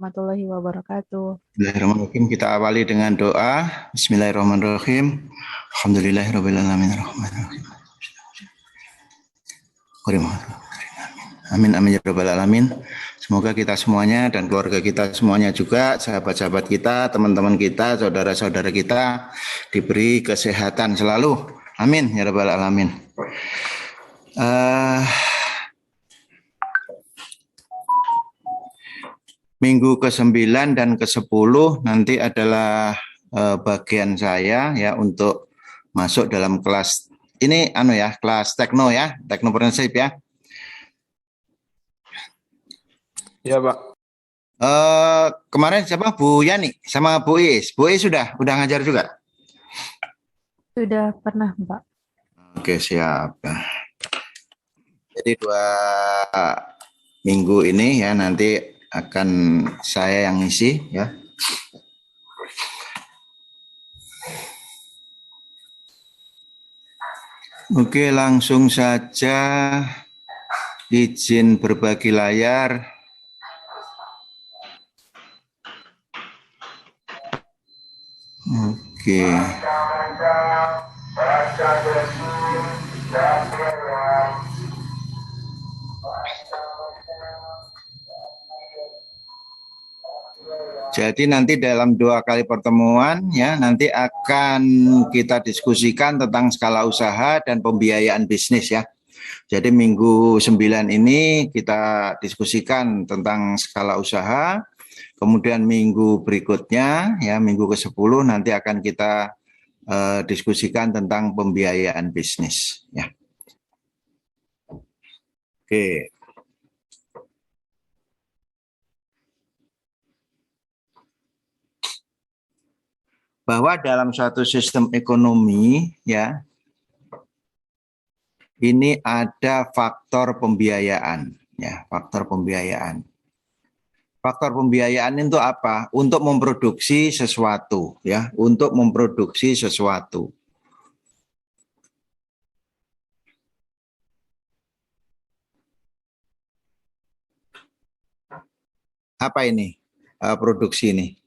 warahmatullahi wabarakatuh. Bismillahirrahmanirrahim. Kita awali dengan doa. Bismillahirrahmanirrahim. Alhamdulillahirabbil alamin arrahmanirrahim. Amin amin ya rabbal alamin. Semoga kita semuanya dan keluarga kita semuanya juga, sahabat-sahabat kita, teman-teman kita, saudara-saudara kita diberi kesehatan selalu. Amin ya rabbal alamin. Minggu ke-9 dan ke-10 nanti adalah bagian saya ya untuk masuk dalam kelas ini kelas tekno ya, teknopreneurship ya. Ya, Pak. Kemarin siapa Bu Yani sama Bu Is? Bu Is udah ngajar juga? Sudah pernah, Pak. Oke, siap. Jadi 2 minggu ini ya nanti akan saya yang ngisi ya. Oke, langsung saja izin berbagi layar. Oke. Jadi nanti dalam 2 kali pertemuan ya nanti akan kita diskusikan tentang skala usaha dan pembiayaan bisnis ya. Jadi minggu 9 ini kita diskusikan tentang skala usaha. Kemudian minggu berikutnya ya minggu ke-10 nanti akan kita diskusikan tentang pembiayaan bisnis ya. Oke. Bahwa dalam suatu sistem ekonomi ya ini ada faktor pembiayaan ya, faktor pembiayaan. Faktor pembiayaan itu apa? Untuk memproduksi sesuatu ya, untuk memproduksi sesuatu. Apa ini? Produksi ini.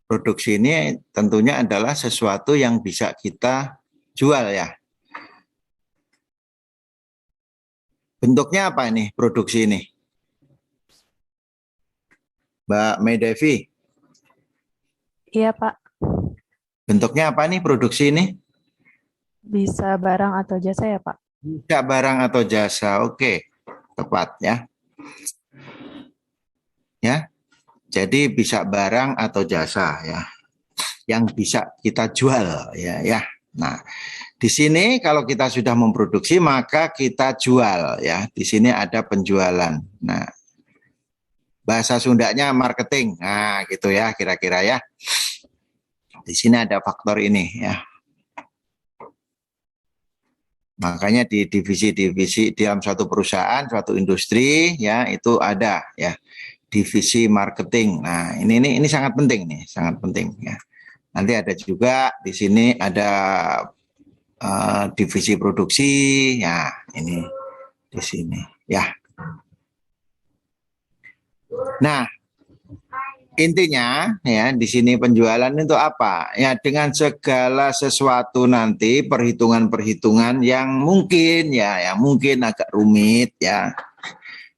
Produksi ini tentunya adalah sesuatu yang bisa kita jual ya. Bentuknya apa ini produksi ini? Mbak Medevi? Iya, Pak. Bentuknya apa nih produksi ini? Bisa barang atau jasa ya, Pak? Bisa barang atau jasa, oke. Tepat ya. Ya, jadi bisa barang atau jasa ya. Yang bisa kita jual ya. Nah, di sini kalau kita sudah memproduksi maka kita jual ya. Di sini ada penjualan. Nah, bahasa Sundanya marketing. Nah, gitu ya kira-kira ya. Di sini ada faktor ini ya. Makanya di divisi-divisi dalam suatu perusahaan, suatu industri ya itu ada ya divisi marketing. Nah, ini sangat penting nih, sangat penting ya. Nanti ada juga di sini ada divisi produksi ya, ini di sini ya. Nah, intinya ya di sini penjualan itu apa? Ya dengan segala sesuatu nanti perhitungan-perhitungan yang mungkin agak rumit ya.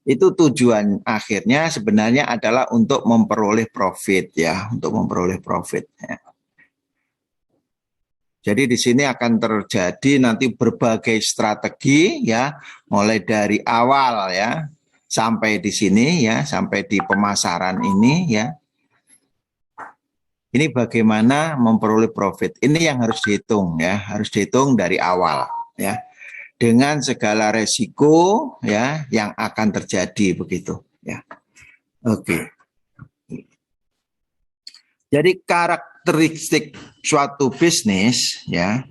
Itu tujuan akhirnya sebenarnya adalah untuk memperoleh profit ya, untuk memperoleh profit ya. Jadi di sini akan terjadi nanti berbagai strategi ya, mulai dari awal ya sampai di sini ya, sampai di pemasaran ini ya. Ini bagaimana memperoleh profit. Ini yang harus dihitung ya, harus dihitung dari awal ya. Dengan segala resiko ya yang akan terjadi begitu ya. Oke. Jadi karakteristik suatu bisnis ya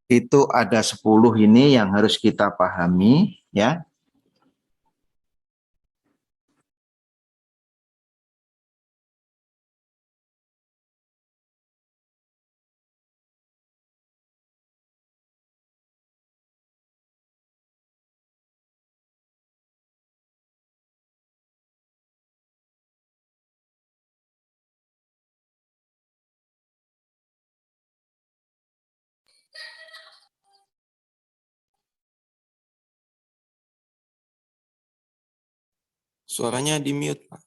itu ada 10 ini yang harus kita pahami ya. Suaranya di mute, Pak.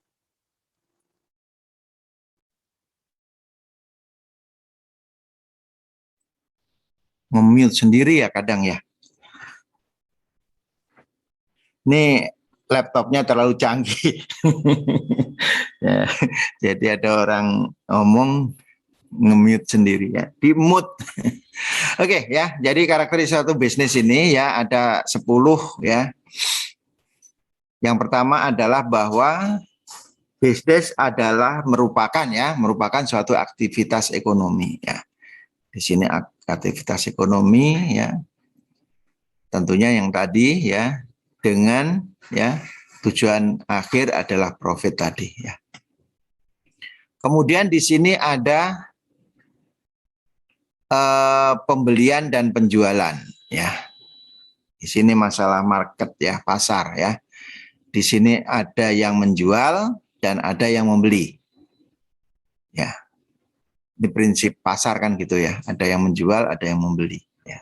Nge-mute sendiri ya kadang ya. Ini laptopnya terlalu canggih. Ya, jadi ada orang ngomong nge-mute sendiri ya, di mute. Oke ya, jadi karakteristik satu bisnis ini ya ada 10 ya. Yang pertama adalah bahwa bisnis adalah merupakan suatu aktivitas ekonomi ya. Di sini aktivitas ekonomi ya. Tentunya yang tadi ya dengan ya tujuan akhir adalah profit tadi ya. Kemudian di sini ada pembelian dan penjualan ya. Di sini masalah market ya, pasar ya. Di sini ada yang menjual dan ada yang membeli. Ya. Ini prinsip pasar kan gitu ya. Ada yang menjual, ada yang membeli ya.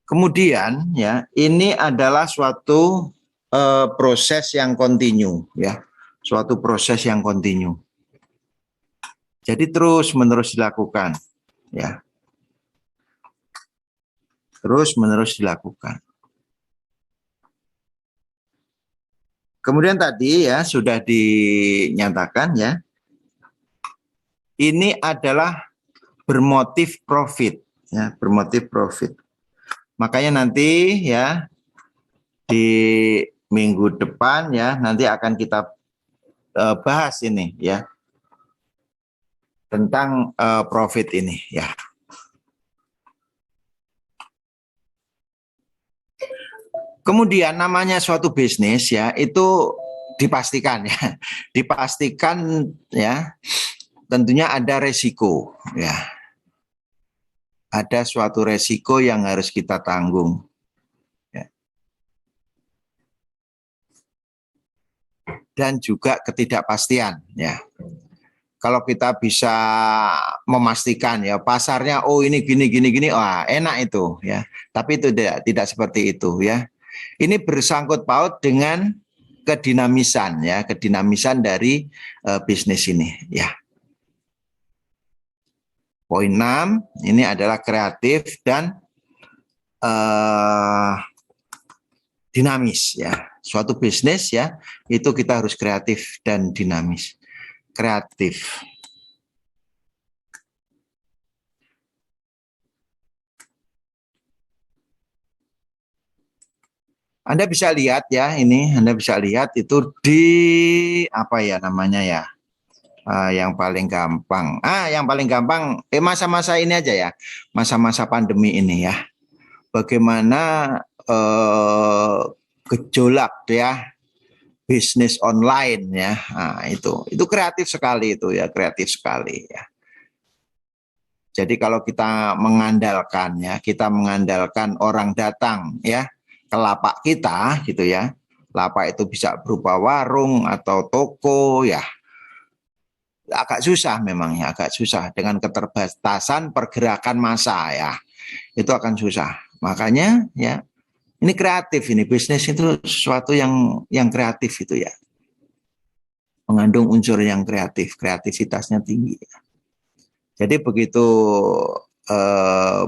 Kemudian ya, ini adalah suatu proses yang kontinu ya. Suatu proses yang kontinu. Jadi terus-menerus dilakukan ya. Terus-menerus dilakukan. Kemudian tadi ya sudah dinyatakan ya. Ini adalah bermotif profit ya, bermotif profit. Makanya nanti ya di minggu depan ya nanti akan kita bahas ini ya tentang profit ini ya. Kemudian namanya suatu bisnis ya itu dipastikan ya, dipastikan ya tentunya ada resiko ya, ada suatu resiko yang harus kita tanggung. Ya. Dan juga ketidakpastian ya. Kalau kita bisa memastikan ya pasarnya oh ini gini wah enak itu ya. Tapi itu tidak seperti itu ya. Ini bersangkut paut dengan kedinamisan ya, kedinamisan dari bisnis ini ya. Poin 6 ini adalah kreatif dan dinamis ya. Suatu bisnis ya, itu kita harus kreatif dan dinamis. Kreatif. Anda bisa lihat ya, ini Anda bisa lihat itu di apa ya namanya ya, yang paling gampang. Yang paling gampang masa-masa ini aja ya, masa-masa pandemi ini ya. Bagaimana gejolak ya bisnis online ya, itu kreatif sekali itu ya, kreatif sekali ya. Jadi kalau kita mengandalkan ya, kita mengandalkan orang datang ya ke lapak kita gitu ya. Lapak itu bisa berupa warung atau toko ya. Agak susah memang ya, agak susah dengan keterbatasan pergerakan massa ya. Itu akan susah. Makanya ya ini kreatif, ini bisnis itu sesuatu yang kreatif itu ya. Mengandung unsur yang kreatif, kreativitasnya tinggi. Jadi begitu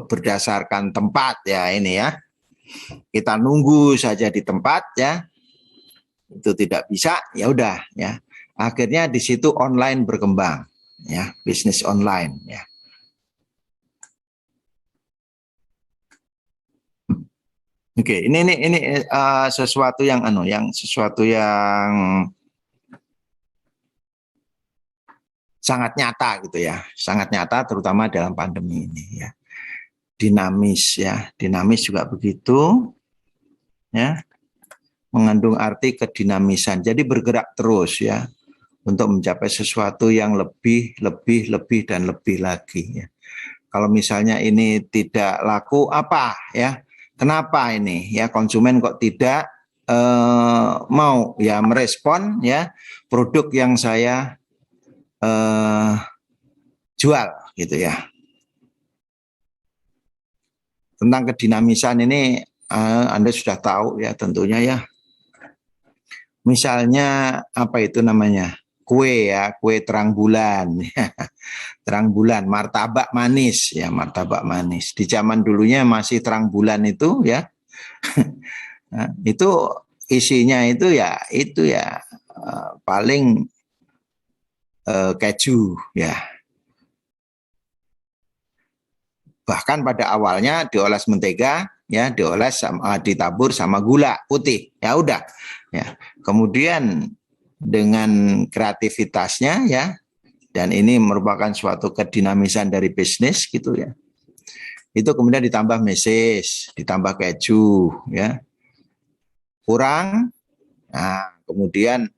berdasarkan tempat ya ini ya. Kita nunggu saja di tempat ya, itu tidak bisa, ya udah ya. Akhirnya di situ online berkembang ya, bisnis online ya. Oke, ini sesuatu yang sesuatu yang sangat nyata gitu ya, sangat nyata terutama dalam pandemi ini ya. Dinamis ya, dinamis juga begitu ya, mengandung arti kedinamisan. Jadi bergerak terus ya untuk mencapai sesuatu yang lebih dan lebih lagi ya. Kalau misalnya ini tidak laku apa ya? Kenapa ini ya konsumen kok tidak mau ya merespon ya produk yang saya jual gitu ya. Tentang kedinamisan ini Anda sudah tahu ya tentunya ya. Misalnya apa itu namanya? Kue ya, kue terang bulan. Terang bulan, martabak manis ya, martabak manis. Di zaman dulunya masih terang bulan itu ya. Nah, itu isinya itu ya paling keju ya. Bahkan pada awalnya dioles mentega ya, ditabur sama gula putih. Ya udah. Ya. Kemudian dengan kreativitasnya ya, dan ini merupakan suatu kedinamisan dari bisnis gitu ya. Itu kemudian ditambah meses, ditambah keju ya. Kurang, nah kemudian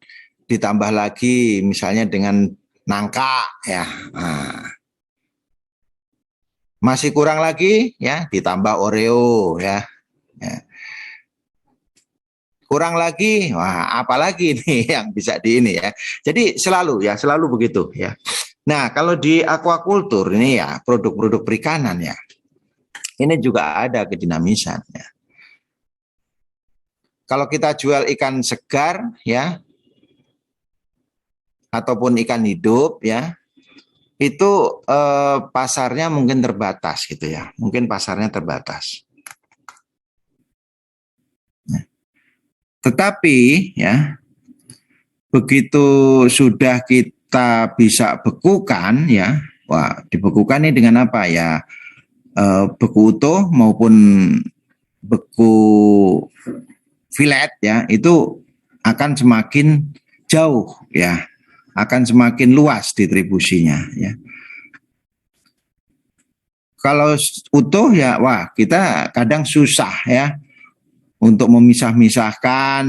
ditambah lagi misalnya dengan nangka ya. Nah, masih kurang lagi ya, ditambah Oreo ya. Ya. Kurang lagi, wah apalagi nih yang bisa di ini ya. Jadi selalu begitu ya. Nah, kalau di aquaculture ini ya, produk-produk perikanan ya, ini juga ada kedinamisan ya. Kalau kita jual ikan segar ya, ataupun ikan hidup ya, itu pasarnya mungkin terbatas gitu ya. Mungkin pasarnya terbatas. Tetapi ya, begitu sudah kita bisa bekukan ya, wah dibekukan ini dengan apa ya? Beku utuh maupun beku filet ya, itu akan semakin jauh ya, akan semakin luas distribusinya ya. Kalau utuh ya, wah kita kadang susah ya untuk memisah-misahkan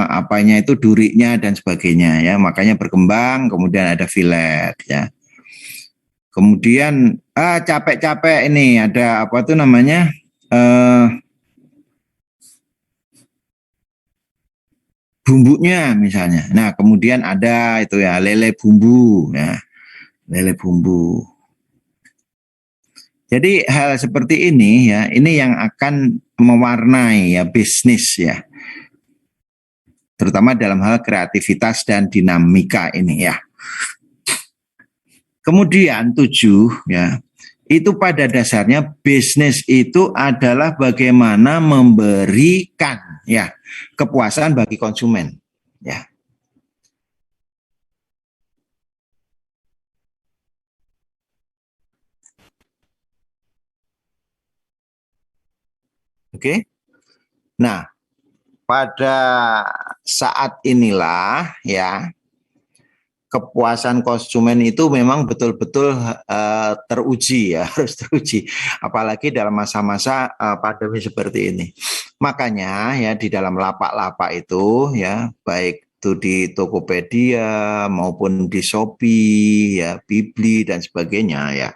apanya itu durinya dan sebagainya ya, makanya berkembang kemudian ada filet ya. Kemudian capek-capek ini ada apa tuh namanya bumbunya misalnya. Nah kemudian ada itu ya lele bumbu ya, lele bumbu. Jadi hal seperti ini ya, ini yang akan mewarnai ya bisnis ya, terutama dalam hal kreativitas dan dinamika ini ya. Kemudian 7 ya, itu pada dasarnya bisnis itu adalah bagaimana memberikan ya kepuasan bagi konsumen ya. Oke. Nah, pada saat inilah ya kepuasan konsumen itu memang betul-betul teruji ya, harus teruji. Apalagi dalam masa-masa pandemi seperti ini. Makanya ya di dalam lapak-lapak itu ya, baik itu di Tokopedia maupun di Shopee ya, Bibli dan sebagainya ya,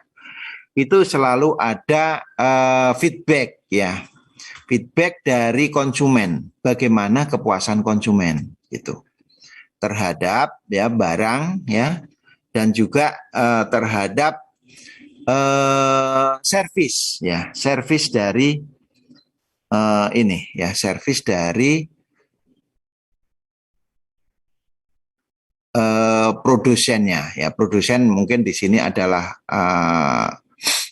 itu selalu ada feedback ya, feedback dari konsumen, bagaimana kepuasan konsumen itu terhadap ya barang ya, dan juga terhadap servis ya, servis dari ini ya, servis dari produsennya ya. Produsen mungkin di sini adalah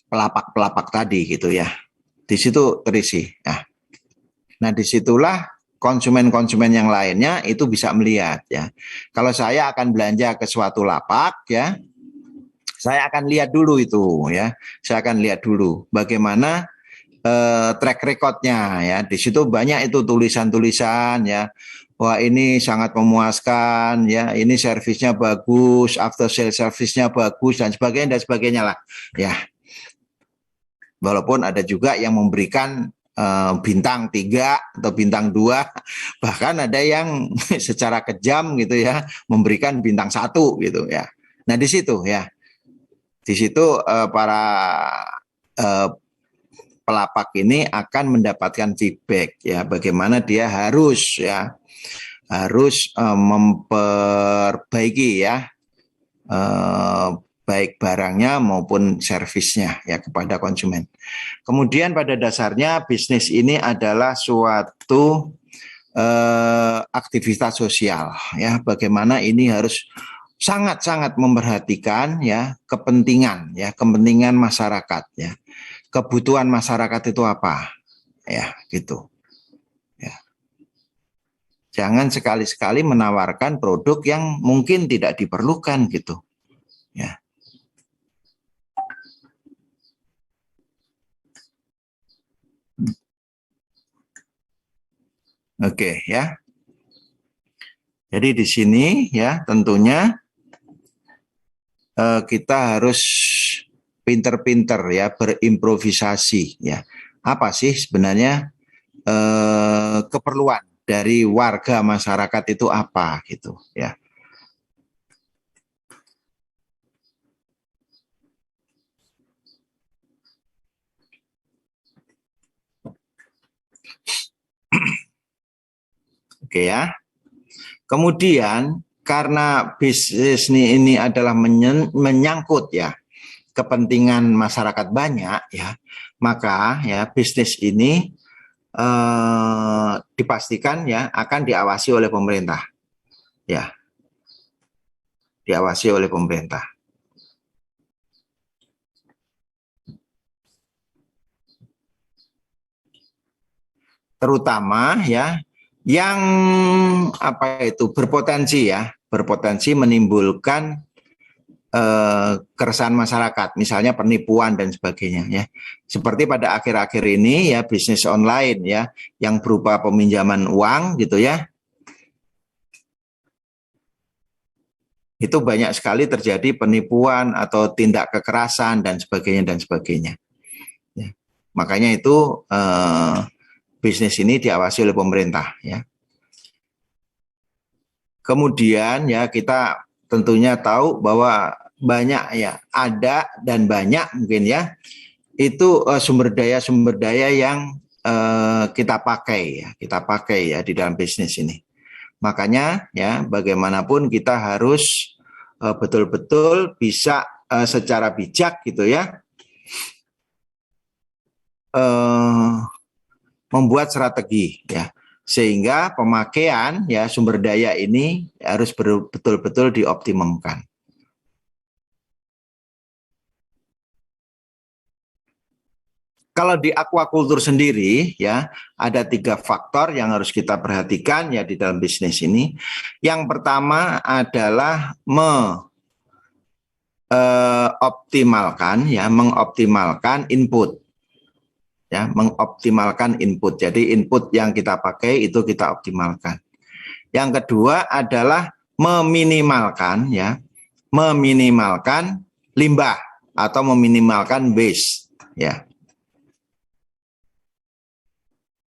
pelapak-pelapak tadi gitu ya, di situ terisi ya. Nah disitulah konsumen-konsumen yang lainnya itu bisa melihat ya. Kalau saya akan belanja ke suatu lapak ya, saya akan lihat dulu itu ya. Saya akan lihat dulu bagaimana track recordnya ya. Di situ banyak itu tulisan-tulisan ya. Wah ini sangat memuaskan ya. Ini servisnya bagus, after sale servisnya bagus dan sebagainya lah ya. Walaupun ada juga yang memberikan bintang 3 atau bintang 2, bahkan ada yang secara kejam gitu ya memberikan bintang 1 gitu ya. Nah di situ ya, di situ para pelapak ini akan mendapatkan feedback ya, bagaimana dia harus memperbaiki ya baik barangnya maupun servisnya ya kepada konsumen. Kemudian pada dasarnya bisnis ini adalah suatu aktivitas sosial ya, bagaimana ini harus sangat-sangat memperhatikan ya kepentingan masyarakat ya. Kebutuhan masyarakat itu apa? Ya, gitu. Ya. Jangan sekali-sekali menawarkan produk yang mungkin tidak diperlukan gitu. Ya. Oke, ya. Jadi di sini ya tentunya kita harus pinter-pinter ya berimprovisasi ya. Apa sih sebenarnya keperluan dari warga masyarakat itu apa gitu ya. Oke ya. Kemudian karena bisnis ini adalah menyangkut ya kepentingan masyarakat banyak ya, maka ya bisnis ini dipastikan ya akan diawasi oleh pemerintah. Ya. Diawasi oleh pemerintah. Terutama ya yang berpotensi menimbulkan keresahan masyarakat, misalnya penipuan dan sebagainya ya. Seperti pada akhir-akhir ini ya bisnis online ya yang berupa peminjaman uang gitu ya. Itu banyak sekali terjadi penipuan atau tindak kekerasan dan sebagainya. Ya. Makanya itu bisnis ini diawasi oleh pemerintah ya. Kemudian ya kita tentunya tahu bahwa banyak ya ada dan banyak mungkin ya itu sumber daya yang kita pakai ya di dalam bisnis ini. Makanya ya bagaimanapun kita harus betul-betul bisa secara bijak gitu ya membuat strategi ya sehingga pemakaian ya sumber daya ini harus betul-betul dioptimumkan. Kalau di aquaculture sendiri ya ada 3 faktor yang harus kita perhatikan ya di dalam bisnis ini. Yang pertama adalah mengoptimalkan input. Ya, mengoptimalkan input. Jadi input yang kita pakai itu kita optimalkan. Yang kedua adalah meminimalkan limbah atau meminimalkan waste ya.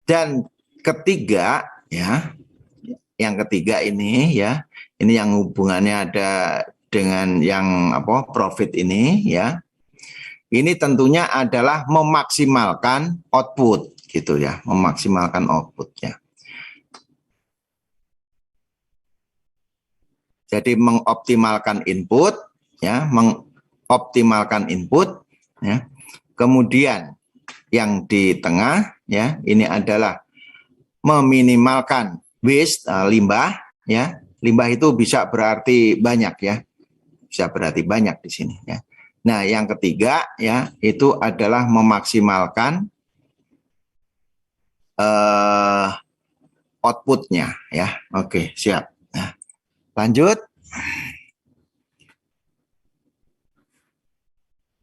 Dan ketiga ya, yang ketiga ini ya, ini yang hubungannya ada dengan yang profit ini ya. Ini tentunya adalah memaksimalkan output gitu ya, memaksimalkan outputnya. Jadi mengoptimalkan input ya, ya. Kemudian yang di tengah ya, ini adalah meminimalkan waste limbah ya. Limbah itu bisa berarti banyak ya. Bisa berarti banyak di sini ya. Nah, yang ketiga ya itu adalah memaksimalkan outputnya ya. Oke, siap. Nah, lanjut.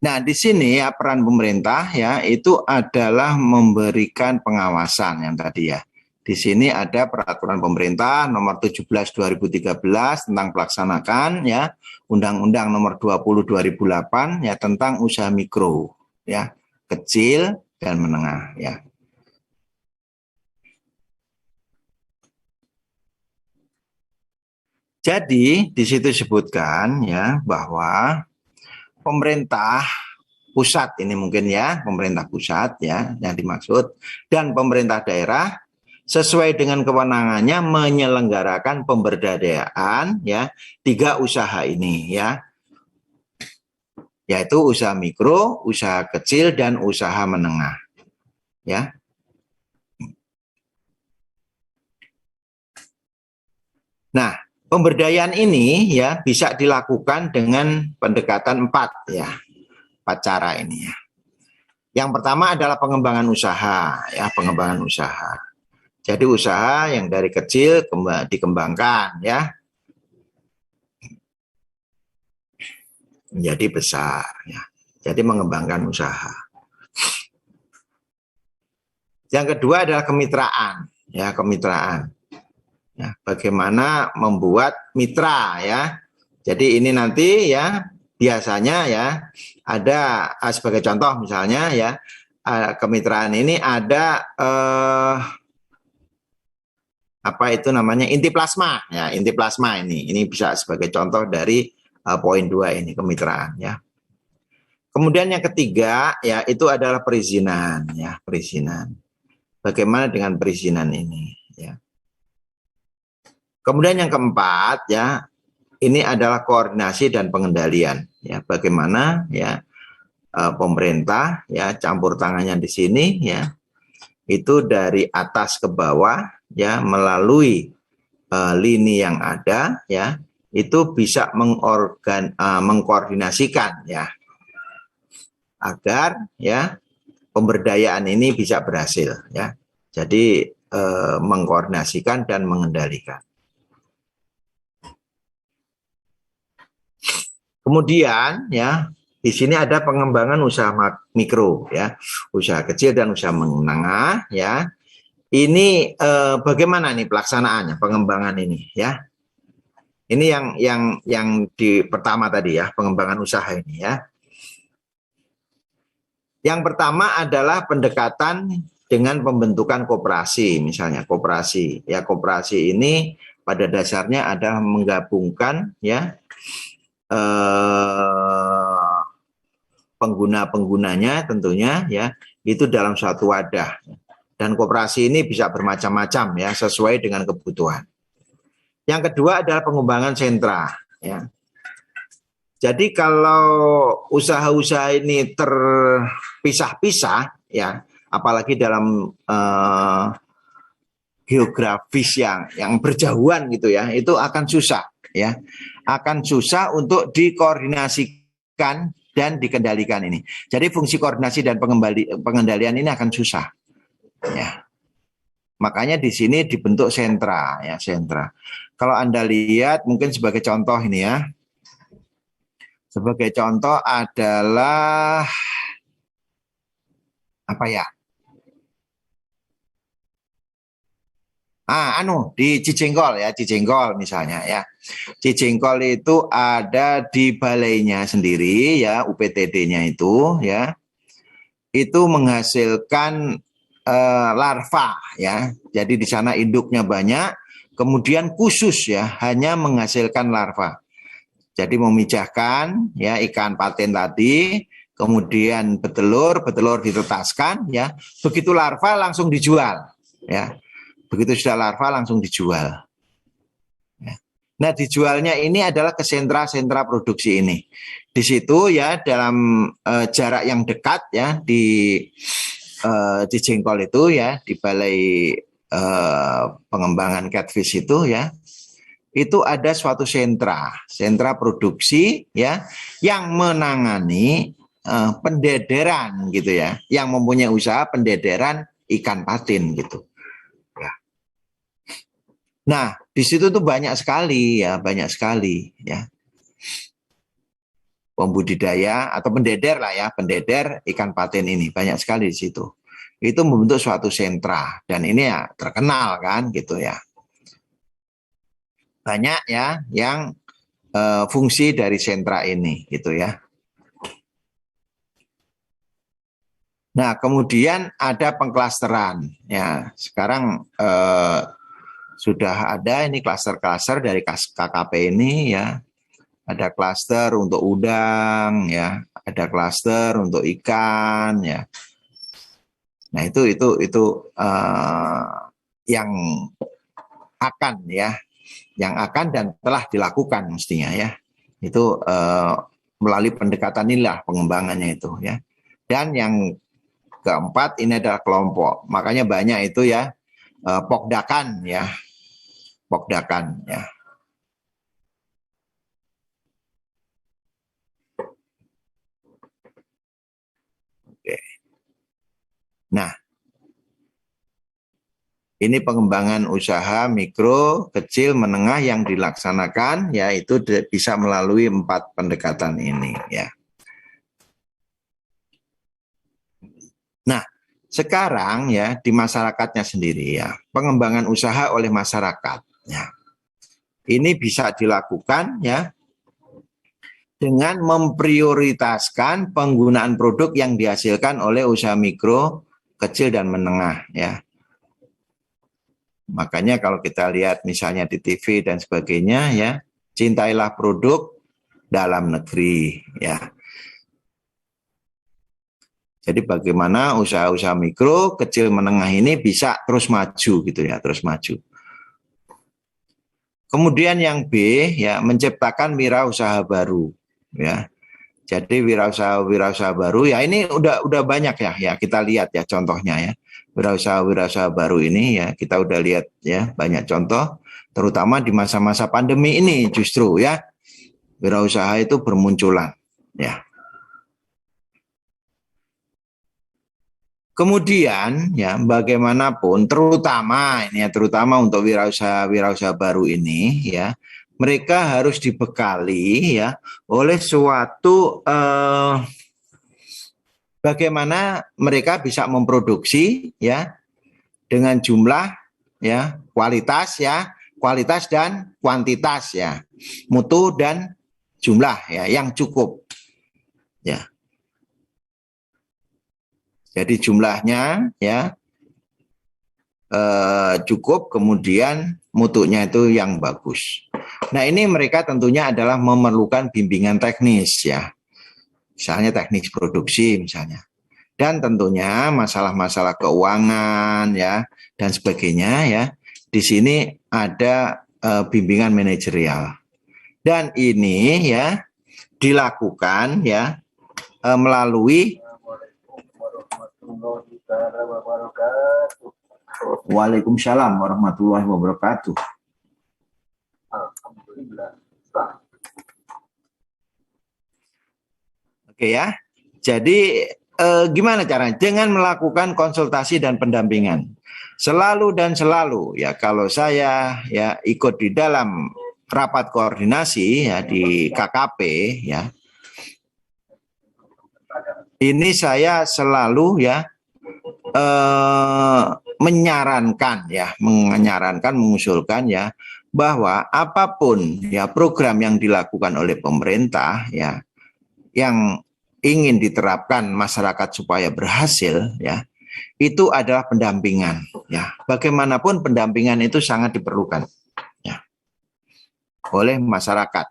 Nah, di sini ya peran pemerintah ya itu adalah memberikan pengawasan yang tadi ya. Di sini ada peraturan pemerintah nomor 17/2013 tentang pelaksanakan ya Undang-Undang nomor 20/2008 ya tentang usaha mikro ya, kecil dan menengah ya. Jadi di situ disebutkan ya bahwa pemerintah pusat ini mungkin ya, pemerintah pusat ya yang dimaksud dan pemerintah daerah sesuai dengan kewenangannya menyelenggarakan pemberdayaan ya 3 usaha ini ya. yaitu usaha mikro, usaha kecil, dan usaha menengah. Ya. Nah, pemberdayaan ini ya bisa dilakukan dengan pendekatan 4 ya, 4 cara ini ya. Yang pertama adalah pengembangan usaha ya, pengembangan usaha. Jadi usaha yang dari kecil dikembangkan ya menjadi besar ya. Jadi mengembangkan usaha. Yang kedua adalah kemitraan ya, kemitraan. Ya, bagaimana membuat mitra ya. Jadi ini nanti ya biasanya ya ada sebagai contoh misalnya ya kemitraan ini ada apa itu namanya inti plasma ya, inti plasma ini bisa sebagai contoh dari poin 2 ini kemitraan ya. Kemudian yang ketiga ya itu adalah perizinan ya, perizinan. Bagaimana dengan perizinan ini ya. Kemudian yang keempat ya, ini adalah koordinasi dan pengendalian ya. Bagaimana ya pemerintah ya campur tangannya di sini ya. Itu dari atas ke bawah ya melalui lini yang ada ya, itu bisa mengkoordinasikan ya agar ya pemberdayaan ini bisa berhasil ya. Jadi mengkoordinasikan dan mengendalikan. Kemudian ya di sini ada pengembangan usaha mikro ya, usaha kecil dan usaha menengah ya. Ini bagaimana nih pelaksanaannya pengembangan ini ya? Ini yang di pertama tadi ya, pengembangan usaha ini ya. Yang pertama adalah pendekatan dengan pembentukan koperasi, misalnya koperasi. Ya, koperasi ini pada dasarnya adalah menggabungkan ya pengguna-penggunanya tentunya ya itu dalam suatu wadah. Dan koperasi ini bisa bermacam-macam ya sesuai dengan kebutuhan. Yang kedua adalah pengembangan sentra ya. Jadi kalau usaha-usaha ini terpisah-pisah ya, apalagi dalam geografis yang berjauhan gitu ya, itu akan susah ya. Akan susah untuk dikoordinasikan dan dikendalikan ini. Jadi fungsi koordinasi dan pengendalian ini akan susah. Ya. Makanya di sini dibentuk sentra ya, sentra. Kalau Anda lihat mungkin sebagai contoh ini ya. Sebagai contoh adalah apa ya? Di Cijengkol ya, Cijengkol misalnya ya. Cijengkol itu ada di balainya sendiri ya, UPTD-nya itu ya. Itu menghasilkan larva ya. Jadi di sana induknya banyak, kemudian khusus ya, hanya menghasilkan larva. Jadi memijahkan ya ikan paten tadi, kemudian betelur ditetaskan ya. Begitu larva langsung dijual ya. Begitu sudah larva langsung dijual. Nah dijualnya ini adalah ke sentra-sentra produksi ini. Di situ ya dalam jarak yang dekat ya di Cijengkol itu ya di balai pengembangan catfish itu ya. Itu ada suatu sentra produksi ya yang menangani pendederan gitu ya, yang mempunyai usaha pendederan ikan patin gitu. Ya. Nah, di situ tuh banyak sekali ya pembudidaya atau pendeder lah ya, pendeder ikan patin ini banyak sekali di situ. Itu membentuk suatu sentra dan ini ya terkenal kan gitu ya. Banyak ya yang fungsi dari sentra ini gitu ya. Nah kemudian ada pengklasteran ya. Sekarang sudah ada ini klaster-klaster dari KKP ini ya. Ada klaster untuk udang ya, ada klaster untuk ikan ya. Nah itu yang akan ya. Yang akan dan telah dilakukan mestinya ya. Itu melalui pendekatan inilah pengembangannya itu ya. Dan yang keempat ini adalah kelompok. Makanya banyak itu ya pokdakan ya. Pokdakan ya. Oke. Nah, ini pengembangan usaha mikro, kecil, menengah yang dilaksanakan yaitu bisa melalui 4 pendekatan ini ya. Nah, sekarang ya di masyarakatnya sendiri ya, pengembangan usaha oleh masyarakat ya. Ini bisa dilakukan ya dengan memprioritaskan penggunaan produk yang dihasilkan oleh usaha mikro, kecil dan menengah ya. Makanya kalau kita lihat misalnya di TV dan sebagainya ya, cintailah produk dalam negeri ya. Jadi bagaimana usaha-usaha mikro, kecil, menengah ini bisa terus maju gitu ya, terus maju. Kemudian yang B ya, menciptakan wirausaha baru ya. Jadi wirausaha baru ya ini udah banyak ya kita lihat ya contohnya ya. Wirausaha baru ini ya kita udah lihat ya banyak contoh terutama di masa-masa pandemi ini justru ya wirausaha itu bermunculan ya. Kemudian ya bagaimanapun terutama untuk wirausaha baru ini ya mereka harus dibekali ya oleh suatu bagaimana mereka bisa memproduksi ya dengan jumlah ya kualitas dan kuantitas ya mutu dan jumlah ya yang cukup ya. Jadi jumlahnya ya cukup, kemudian mutunya itu yang bagus. Nah ini mereka tentunya adalah memerlukan bimbingan teknis ya, misalnya teknik produksi misalnya, dan tentunya masalah-masalah keuangan ya dan sebagainya ya. Di sini ada bimbingan manajerial dan ini ya dilakukan ya melalui Waalaikumsalam warahmatullahi wabarakatuh. Oke ya. Jadi gimana caranya? Dengan melakukan konsultasi dan pendampingan. Selalu ya kalau saya ya ikut di dalam rapat koordinasi ya di KKP ya. Ini saya selalu ya mengusulkan ya bahwa apapun ya program yang dilakukan oleh pemerintah ya yang ingin diterapkan masyarakat supaya berhasil ya itu adalah pendampingan ya. Bagaimanapun pendampingan itu sangat diperlukan ya oleh masyarakat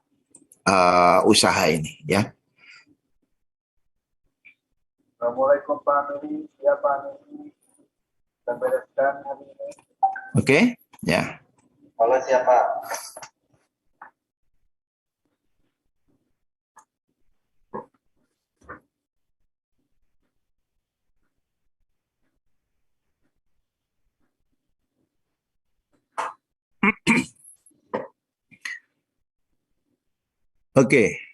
usaha ini ya. Assalamualaikum Pak Miri, ya Pak Miri, kita bereskan hari ini. Oke, ya. Oleh siapa? Oke.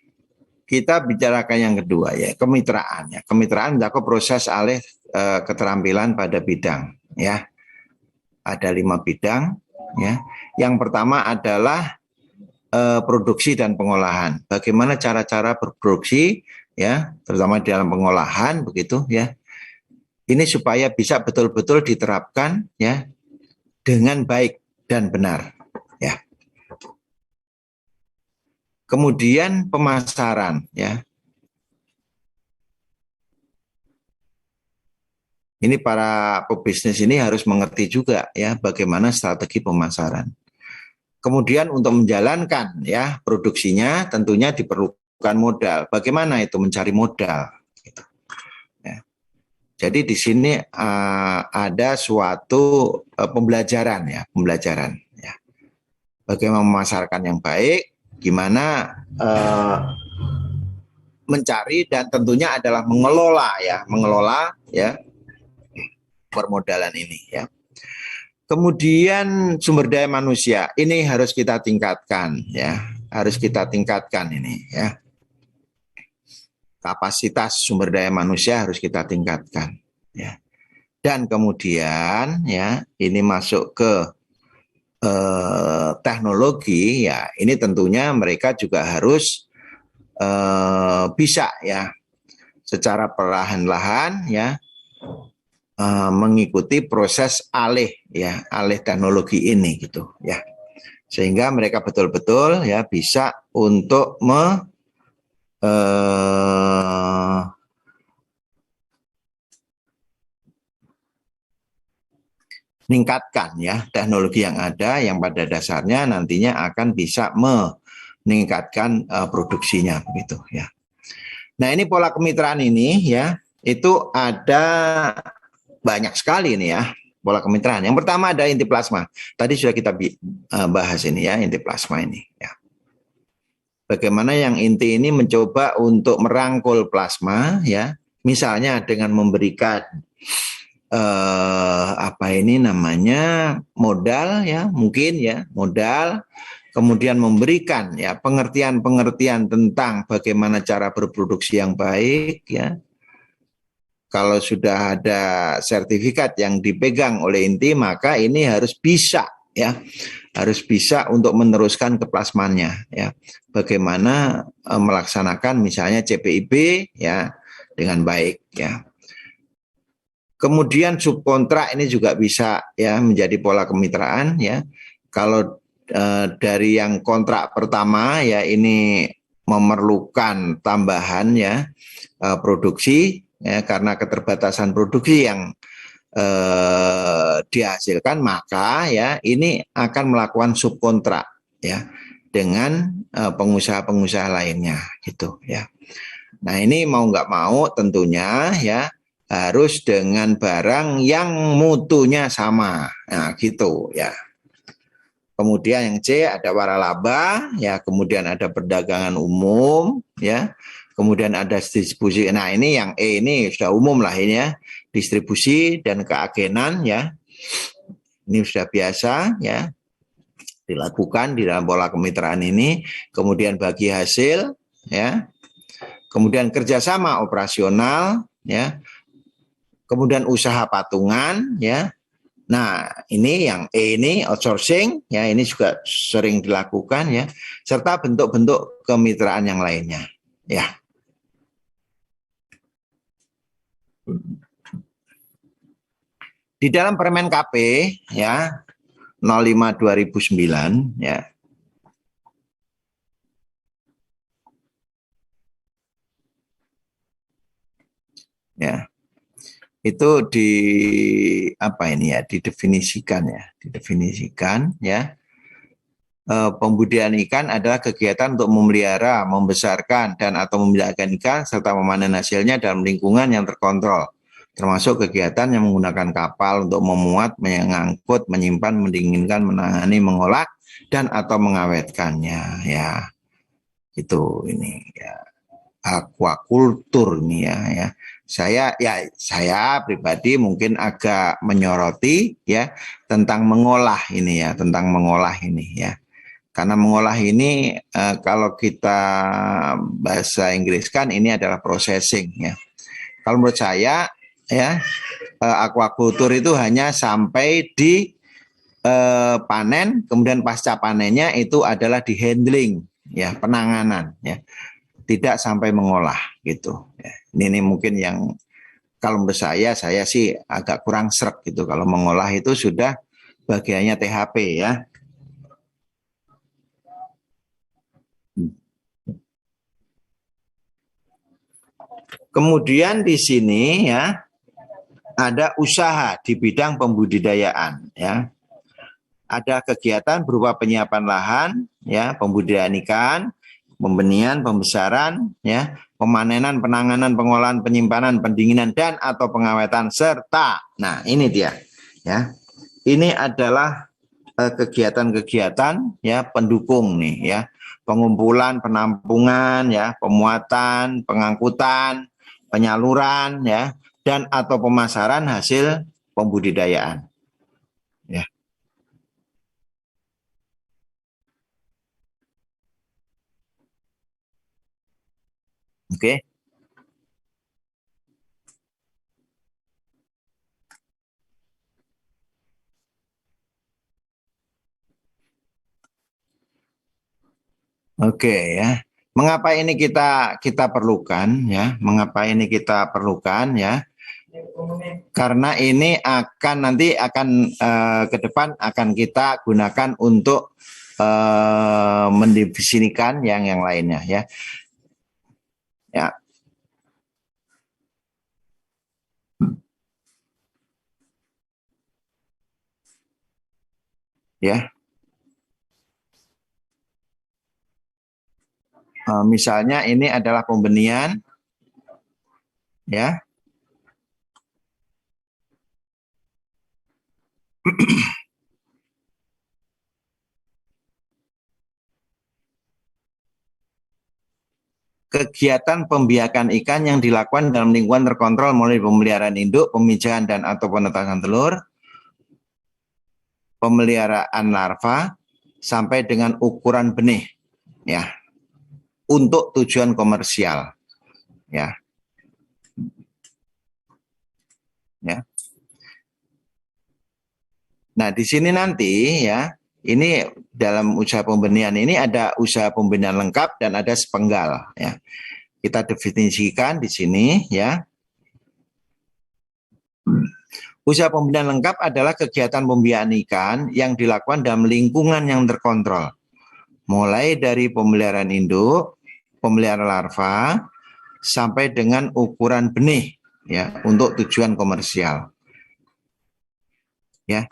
Kita bicarakan yang kedua ya, kemitraan ya. Kemitraan melakukan proses alih keterampilan pada bidang ya. Ada 5 bidang ya. Yang pertama adalah produksi dan pengolahan. Bagaimana cara-cara berproduksi ya, terutama di dalam pengolahan begitu ya. Ini supaya bisa betul-betul diterapkan ya dengan baik dan benar ya. Kemudian pemasaran ya. Ini para pebisnis ini harus mengerti juga ya bagaimana strategi pemasaran. Kemudian untuk menjalankan ya produksinya tentunya diperlukan modal. Bagaimana itu mencari modal? Gitu. Ya. Jadi di sini ada suatu pembelajaran ya. Bagaimana memasarkan yang baik, gimana mencari dan tentunya adalah mengelola ya permodalan ini ya. Kemudian sumber daya manusia ini harus kita tingkatkan ya, harus kita tingkatkan ini ya. Kapasitas sumber daya manusia harus kita tingkatkan ya. Dan kemudian ya ini masuk ke teknologi ya, ini tentunya mereka juga harus bisa ya secara perlahan-lahan ya mengikuti proses alih teknologi ini gitu ya, sehingga mereka betul-betul ya bisa untuk meningkatkan ya teknologi yang ada yang pada dasarnya nantinya akan bisa meningkatkan produksinya begitu ya. Nah, ini pola kemitraan ini ya, itu ada banyak sekali nih ya pola kemitraan. Yang pertama ada inti plasma. Tadi sudah kita bahas ini ya, inti plasma ini ya. Bagaimana yang inti ini mencoba untuk merangkul plasma ya, misalnya dengan memberikan modal ya, mungkin ya modal, kemudian memberikan ya pengertian tentang bagaimana cara berproduksi yang baik ya. Kalau sudah ada sertifikat yang dipegang oleh inti, maka ini harus bisa ya, harus bisa untuk meneruskan ke plasmanya ya. Bagaimana melaksanakan misalnya CPIB ya dengan baik ya. Kemudian subkontrak ini juga bisa ya menjadi pola kemitraan ya. Kalau dari yang kontrak pertama ya ini memerlukan tambahan ya produksi ya, karena keterbatasan produksi yang dihasilkan, maka ya ini akan melakukan subkontrak ya dengan pengusaha-pengusaha lainnya gitu ya. Nah, ini mau nggak mau tentunya ya harus dengan barang yang mutunya sama. Nah, gitu ya. Kemudian yang C ada waralaba ya, kemudian ada perdagangan umum ya. Kemudian ada distribusi. Nah, ini yang E ini sudah umum lah ini ya. Distribusi dan keagenan ya. Ini sudah biasa ya dilakukan di dalam pola kemitraan ini. Kemudian bagi hasil ya. Kemudian kerjasama operasional ya. Kemudian usaha patungan ya. Nah, ini yang E ini outsourcing ya, ini juga sering dilakukan ya, serta bentuk-bentuk kemitraan yang lainnya ya. Di dalam Permen KP ya 05 2009 ya. Ya. Itu didefinisikan ya. Pembudidayaan ikan adalah kegiatan untuk memelihara, membesarkan dan atau membiarkan ikan serta memanen hasilnya dalam lingkungan yang terkontrol, termasuk kegiatan yang menggunakan kapal untuk memuat, mengangkut, menyimpan, mendinginkan, menangani, mengolah dan atau mengawetkannya ya. Itu ini ya. Aquakultur nih ya. Saya pribadi mungkin agak menyoroti ya tentang mengolah ini ya, Karena mengolah ini kalau kita bahasa Inggris kan ini adalah processing ya. Kalau menurut saya ya aquakultur itu hanya sampai di panen, kemudian pasca panennya itu adalah di handling ya, penanganan ya. Tidak sampai mengolah gitu. Ini mungkin yang kalau menurut saya sih agak kurang srek gitu. Kalau mengolah itu sudah bagiannya THP ya. Kemudian di sini ya ada usaha di bidang pembudidayaan ya. Ada kegiatan berupa penyiapan lahan ya, pembudidayaan ikan, pembenihan, pembesaran, ya, pemanenan, penanganan, pengolahan, penyimpanan, pendinginan dan atau pengawetan serta. Nah, ini dia, ya. Ini adalah kegiatan-kegiatan ya pendukung nih, ya. pengumpulan, penampungan, ya, pemuatan, pengangkutan, penyaluran, ya, dan atau pemasaran hasil pembudidayaan. Ya. Oke. Oke, ya. Mengapa ini kita perlukan, ya? Mengapa ini kita perlukan, ya? Karena ini nanti akan ke depan akan kita gunakan untuk mendefinisikan yang lainnya, ya. Ya. Ya. Misalnya ini adalah pembenihan, ya. Kegiatan pembiakan ikan yang dilakukan dalam lingkungan terkontrol mulai pemeliharaan induk, pemijahan dan atau penetasan telur, pemeliharaan larva sampai dengan ukuran benih, ya, untuk tujuan komersial, ya. Ya. Nah, di sini nanti, ya, ini dalam usaha pembenihan ini ada usaha pembenihan lengkap dan ada sepenggal, ya. Kita definisikan di sini, ya. Usaha pembenihan lengkap adalah kegiatan pembiakan ikan yang dilakukan dalam lingkungan yang terkontrol. Mulai dari pemeliharaan induk, pemeliharaan larva, sampai dengan ukuran benih, ya, untuk tujuan komersial. Ya.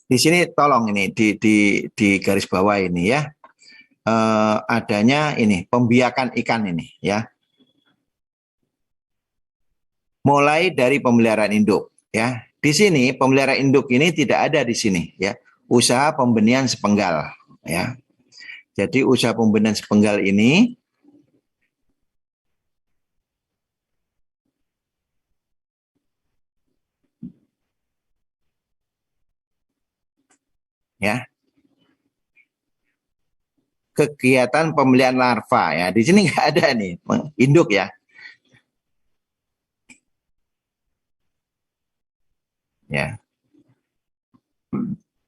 Di sini tolong ini di garis bawah ini, ya, adanya ini pembiakan ikan ini, ya, mulai dari pemeliharaan induk, ya. Di sini pemeliharaan induk ini tidak ada di sini, ya, usaha pembenihan sepenggal, ya. Jadi usaha pembenihan sepenggal ini ya, kegiatan pemeliharaan larva, ya. Di sini nggak ada nih induk, ya. Ya.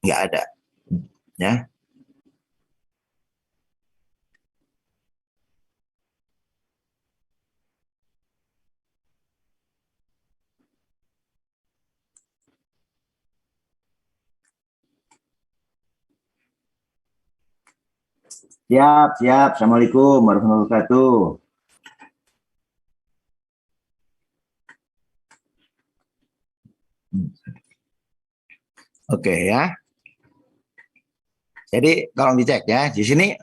Nggak ada, ya. Siap, siap. Assalamualaikum warahmatullahi wabarakatuh. Oke, ya. Jadi tolong dicek, ya. Di sini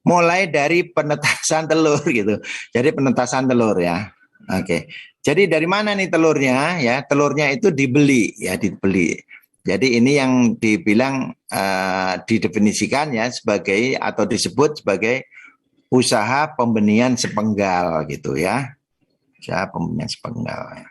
mulai dari penetasan telur gitu. Jadi penetasan telur, ya. Oke. Jadi dari mana nih telurnya, ya? Telurnya itu dibeli, ya, dibeli. Jadi ini yang dibilang didefinisikan, ya, sebagai atau disebut sebagai usaha pembenihan sepenggal gitu, ya. Usaha pembenihan sepenggal, ya.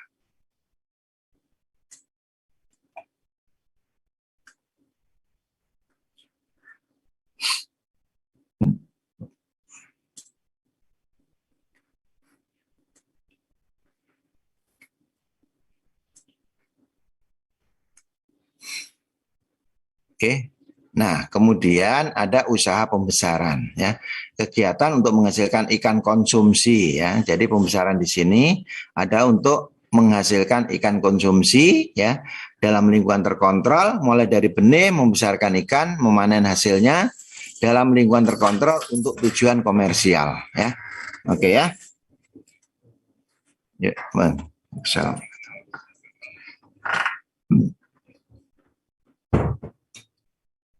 Oke. Nah, kemudian ada usaha pembesaran, ya. Kegiatan untuk menghasilkan ikan konsumsi, ya. Jadi pembesaran di sini ada untuk menghasilkan ikan konsumsi, ya, dalam lingkungan terkontrol, mulai dari benih, membesarkan ikan, memanen hasilnya dalam lingkungan terkontrol untuk tujuan komersial, ya. Oke, ya. Ya, Bang. Assalamualaikum.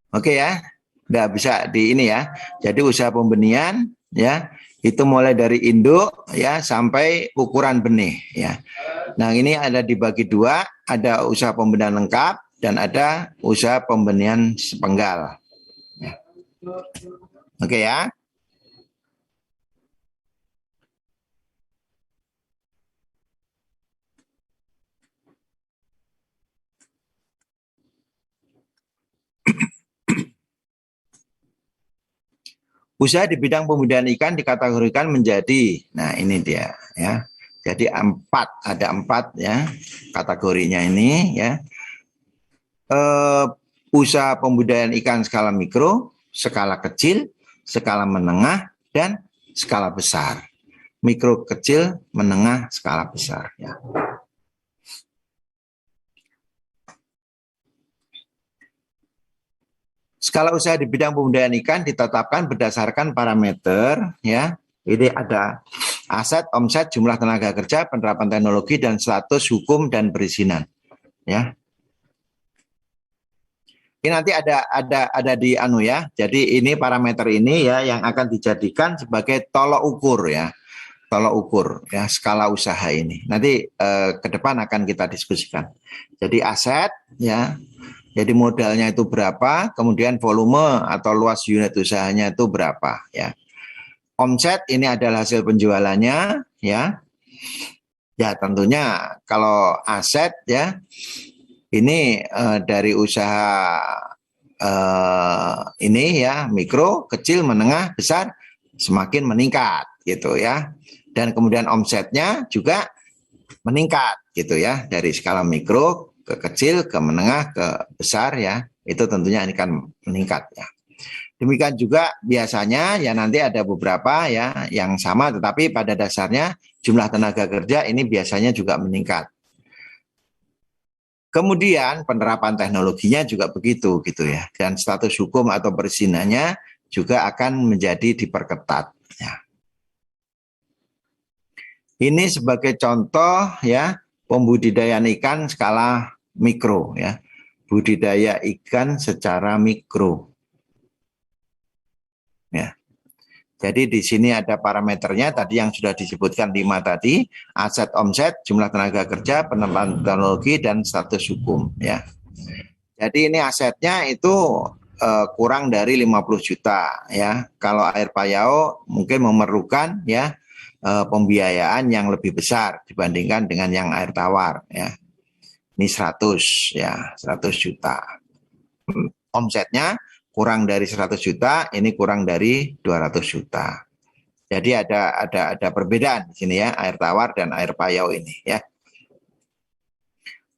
Oke, ya, udah bisa di ini, ya. Jadi usaha pembenihan, ya, itu mulai dari induk, ya, sampai ukuran benih, ya. Nah, ini ada dibagi dua, ada usaha pembenihan lengkap, dan ada usaha pembenihan sepenggal. Ya. Oke ya. Usaha di bidang pembudidayan ikan dikategorikan menjadi, nah ini dia ya. Jadi ada empat ya kategorinya ini ya. Usaha pembudidayaan ikan skala mikro, skala kecil, skala menengah, dan skala besar. Mikro, kecil, menengah, skala besar ya. Skala usaha di bidang pembudidayaan ikan ditetapkan berdasarkan parameter ya. Ini ada aset, omset, jumlah tenaga kerja, penerapan teknologi, dan status hukum dan perizinan. Ya. Ini nanti ada di ya. Jadi ini parameter ini ya yang akan dijadikan sebagai tolok ukur ya. Tolok ukur ya skala usaha ini. Nanti ke depan akan kita diskusikan. Jadi aset ya. Jadi modalnya itu berapa, kemudian volume atau luas unit usahanya itu berapa ya. Omset ini adalah hasil penjualannya ya. Ya tentunya kalau aset ya ini dari usaha ini ya mikro, kecil, menengah, besar semakin meningkat gitu ya. Dan kemudian omsetnya juga meningkat gitu ya dari skala mikro ke kecil, ke menengah, ke besar ya, itu tentunya ini kan meningkat ya. Demikian juga biasanya ya nanti ada beberapa ya yang sama tetapi pada dasarnya jumlah tenaga kerja ini biasanya juga meningkat. Kemudian penerapan teknologinya juga begitu gitu ya. Dan status hukum atau perizinannya juga akan menjadi diperketat ya. Ini sebagai contoh ya pembudidayaan ikan skala mikro ya, budidaya ikan secara mikro ya. Jadi di sini ada parameternya tadi yang sudah disebutkan 5 tadi, aset, omset, jumlah tenaga kerja, penerapan teknologi, dan status hukum ya. Jadi ini asetnya itu kurang dari 50 juta ya. Kalau air payau mungkin memerlukan ya pembiayaan yang lebih besar dibandingkan dengan yang air tawar ya. Ini 100 ya, 100 juta. Omsetnya kurang dari 100 juta, ini kurang dari 200 juta. Jadi ada perbedaan di sini ya, air tawar dan air payau ini ya.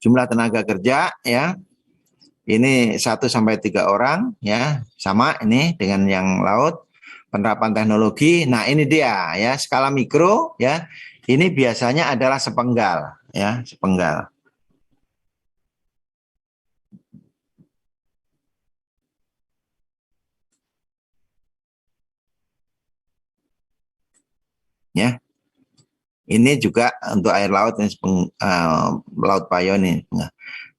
Jumlah tenaga kerja ya. Ini 1 sampai 3 orang ya, sama ini dengan yang laut. Penerapan teknologi. Nah, ini dia ya, skala mikro ya. Ini biasanya adalah sepenggal ya, sepenggal. Ya, ini juga untuk air laut ini laut payau ini. Nah,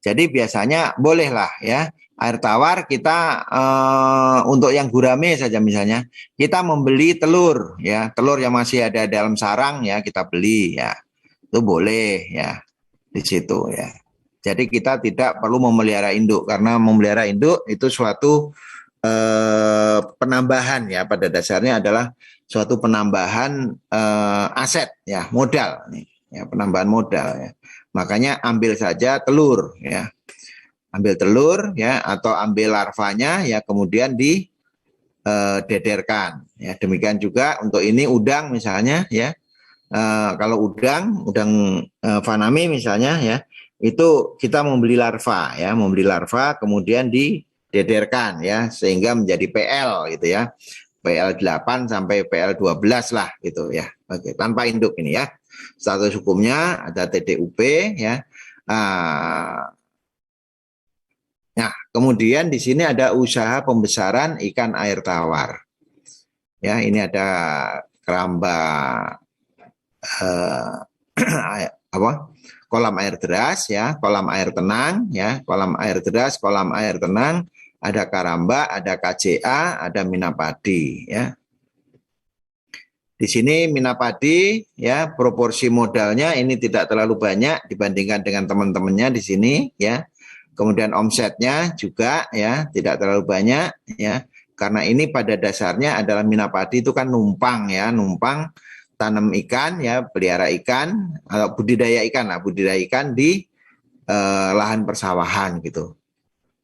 jadi biasanya bolehlah ya air tawar kita untuk yang gurame saja misalnya kita membeli telur ya, telur yang masih ada dalam sarang ya kita beli ya, itu boleh ya di situ ya. Jadi kita tidak perlu memelihara induk karena memelihara induk itu suatu penambahan ya, pada dasarnya adalah suatu penambahan aset ya, modal nih ya, penambahan modal ya. Makanya ambil saja telur ya, ambil telur ya atau ambil larvanya ya, kemudian didederkan ya. Demikian juga untuk ini udang misalnya ya, kalau udang fanami misalnya ya, itu kita membeli larva ya, membeli larva kemudian didederkan ya sehingga menjadi PL gitu ya. PL 8 sampai PL 12 lah gitu ya. Oke, tanpa induk ini ya. Status hukumnya ada TDUP ya. Nah, kemudian di sini ada usaha pembesaran ikan air tawar. Ya, ini ada keramba kolam air deras ya, kolam air tenang ya, kolam air deras, kolam air tenang. Ada karamba, ada KJA, ada minapadi ya. Di sini minapadi ya, proporsi modalnya ini tidak terlalu banyak dibandingkan dengan teman-temannya di sini ya. Kemudian omsetnya juga ya tidak terlalu banyak ya. Karena ini pada dasarnya adalah Minapadi itu kan numpang ya, numpang tanam ikan ya, pelihara ikan atau budidaya ikan di lahan persawahan gitu.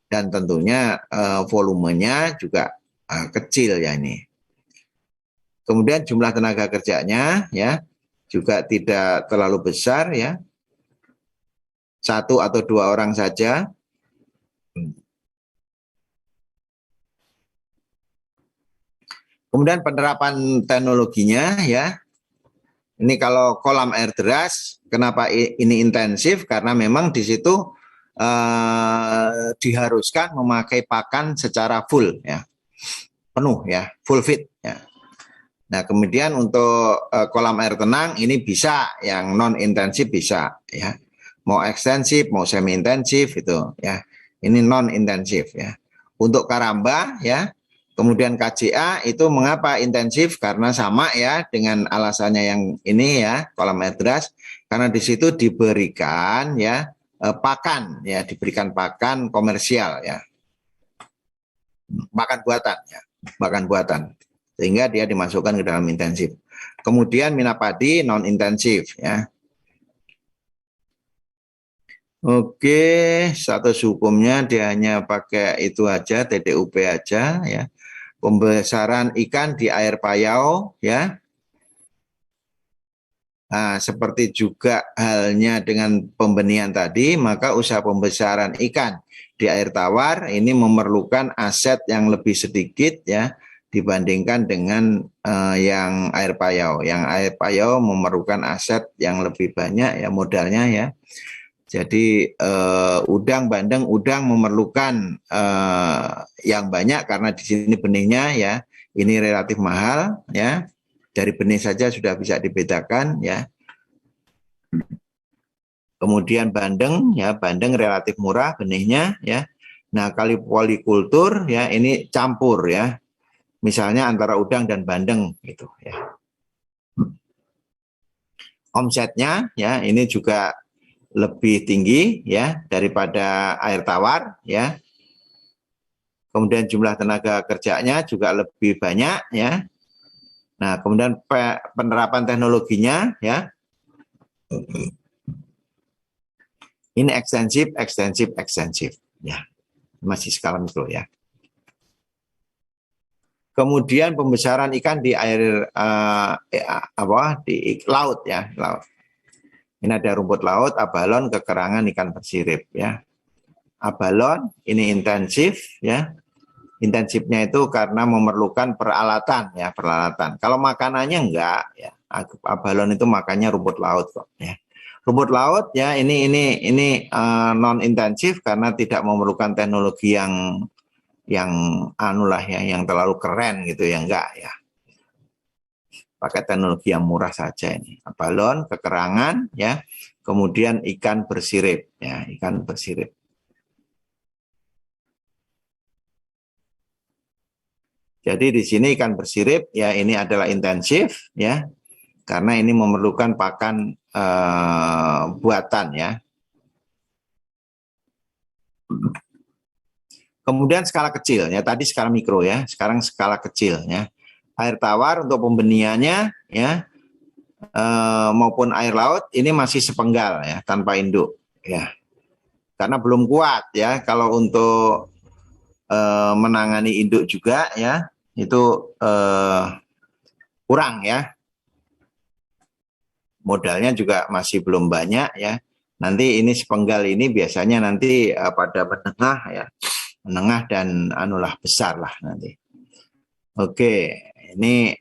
Dan tentunya volumenya juga kecil ya ini. Kemudian jumlah tenaga kerjanya ya juga tidak terlalu besar ya. 1 atau 2 orang saja. Kemudian penerapan teknologinya ya. Ini kalau kolam air deras, kenapa ini intensif? Karena memang di situ diharuskan memakai pakan secara full ya, penuh ya, full fit ya. Nah kemudian untuk kolam air tenang ini bisa, yang non intensif bisa ya, mau ekstensif mau semi intensif itu ya, ini non intensif ya. Untuk karamba ya, kemudian KJA itu mengapa intensif? Karena sama ya dengan alasannya yang ini ya, kolam air deras, karena di situ diberikan ya pakan ya, diberikan pakan komersial ya, pakan buatan ya, pakan buatan, sehingga dia dimasukkan ke dalam intensif. Kemudian Minapadi non intensif ya. Oke, status hukumnya dia hanya pakai itu aja, TDUP aja ya. Pembesaran ikan di air payau ya. Nah, seperti juga halnya dengan pembenihan tadi, maka usaha pembesaran ikan di air tawar ini memerlukan aset yang lebih sedikit ya dibandingkan dengan yang air payau. Yang air payau memerlukan aset yang lebih banyak ya modalnya ya. Jadi udang, bandeng, udang memerlukan yang banyak karena di sini benihnya ya ini relatif mahal ya. Dari benih saja sudah bisa dibedakan ya. Kemudian bandeng ya, bandeng relatif murah benihnya ya. Nah, kali polikultur ya ini campur ya. Misalnya antara udang dan bandeng gitu ya. Omsetnya ya ini juga lebih tinggi ya daripada air tawar ya. Kemudian jumlah tenaga kerjanya juga lebih banyak ya. Nah, kemudian penerapan teknologinya ya. Ini ekstensif ya. Masih skala mikro ya. Kemudian pembesaran ikan di air di laut ya, laut. Ini ada rumput laut, abalon, kekerangan, ikan bersirip ya. Abalon ini intensif ya. Intensifnya itu karena memerlukan peralatan ya, peralatan. Kalau makanannya enggak ya, abalon itu makannya rumput laut kok ya. Rumput laut ya ini non intensif karena tidak memerlukan teknologi yang anulah ya, yang terlalu keren gitu ya, enggak ya. Pakai teknologi yang murah saja ini. Abalon, kekerangan ya. Kemudian ikan bersirip ya, ikan bersirip. Jadi di sini ikan bersirip ya ini adalah intensif ya, karena ini memerlukan pakan buatan ya. Kemudian skala kecil ya, tadi skala mikro ya, sekarang skala kecil ya. Air tawar untuk pembenihannya ya maupun air laut ini masih sepenggal ya, tanpa induk ya. Karena belum kuat ya kalau untuk menangani induk juga ya. Itu kurang ya, modalnya juga masih belum banyak ya. Nanti ini sepenggal ini biasanya nanti pada menengah ya, menengah dan anulah besar lah nanti. Oke, ini